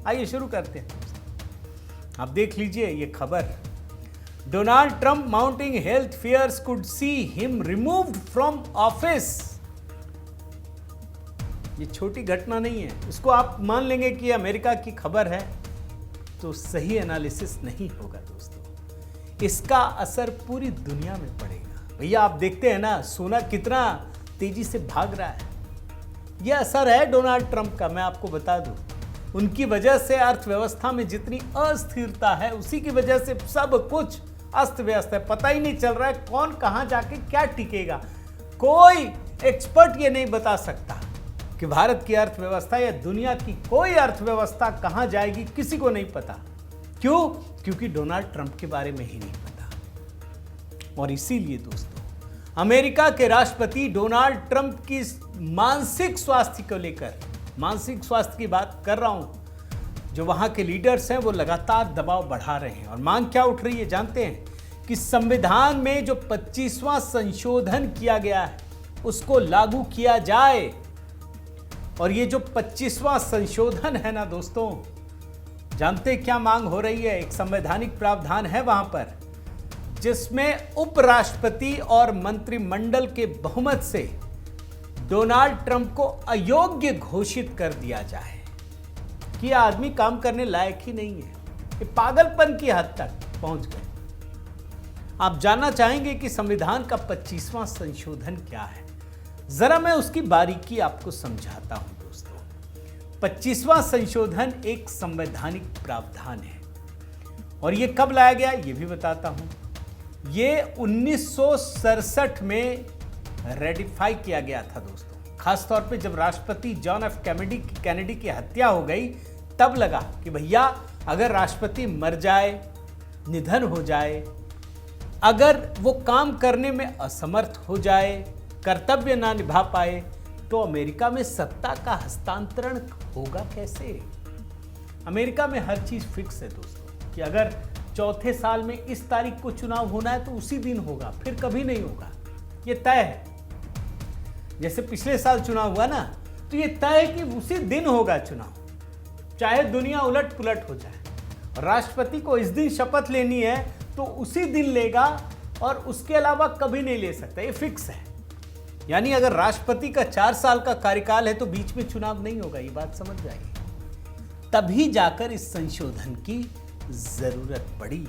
आइए शुरू करते हैं। आप देख लीजिए ये खबर, Donald Trump mounting health fears could see him removed from office. ये छोटी घटना नहीं है, इसको आप मान लेंगे कि अमेरिका की खबर है तो सही एनालिसिस नहीं होगा दोस्तों। इसका असर पूरी दुनिया में पड़ेगा। भैया आप देखते हैं ना, सोना कितना तेजी से भाग रहा है। यह असर है डोनाल्ड ट्रंप का, मैं आपको बता दूं। उनकी वजह से अर्थव्यवस्था में जितनी अस्थिरता है, उसी की वजह से सब कुछ अस्त व्यस्त है। पता ही नहीं चल रहा है कौन कहां जाके क्या टिकेगा। कोई एक्सपर्ट ये नहीं बता सकता कि भारत की अर्थव्यवस्था या दुनिया की कोई अर्थव्यवस्था कहां जाएगी, किसी को नहीं पता। क्यों? क्योंकि डोनाल्ड ट्रंप के बारे में ही नहीं पता। और इसीलिए दोस्तों, अमेरिका के राष्ट्रपति डोनाल्ड ट्रंप की मानसिक स्वास्थ्य को लेकर, मानसिक स्वास्थ्य की बात कर रहा हूं, जो वहां के लीडर्स हैं वो लगातार दबाव बढ़ा रहे हैं। और मांग क्या उठ रही है जानते हैं? कि संविधान में जो 25वां संशोधन किया गया है उसको लागू किया जाए। और ये जो 25वां संशोधन है ना दोस्तों, जानते क्या मांग हो रही है? एक संवैधानिक प्रावधान है वहां पर जिसमें उपराष्ट्रपति और मंत्रिमंडल के बहुमत से डोनाल्ड ट्रंप को अयोग्य घोषित कर दिया जाए कि यह आदमी काम करने लायक ही नहीं है। ये पागलपन की हद तक पहुंच गए। आप जानना चाहेंगे कि संविधान का 25वां संशोधन क्या है? जरा मैं उसकी बारीकी आपको समझाता हूं दोस्तों। 25वां संशोधन एक संवैधानिक प्रावधान है और यह कब लाया गया ये भी बताता हूं। यह 1967 में रेटिफाई किया गया था दोस्तों। खासतौर पे जब राष्ट्रपति जॉन एफ कैनेडी की हत्या हो गई, तब लगा कि भैया अगर राष्ट्रपति मर जाए, निधन हो जाए, अगर वो काम करने में असमर्थ हो जाए, कर्तव्य ना निभा पाए, तो अमेरिका में सत्ता का हस्तांतरण होगा कैसे? अमेरिका में हर चीज फिक्स है दोस्तों कि अगर चौथे साल में इस तारीख को चुनाव होना है तो उसी दिन होगा, फिर कभी नहीं होगा। ये तय है। जैसे पिछले साल चुनाव हुआ ना, तो ये तय है कि उसी दिन होगा चुनाव, चाहे दुनिया उलट पुलट हो जाए। राष्ट्रपति को इस दिन शपथ लेनी है तो उसी दिन लेगा और उसके अलावा कभी नहीं ले सकता। ये फिक्स है। यानी अगर राष्ट्रपति का 4 साल का कार्यकाल है तो बीच में चुनाव नहीं होगा। ये बात समझ जाइए। तभी जाकर इस संशोधन की जरूरत पड़ी।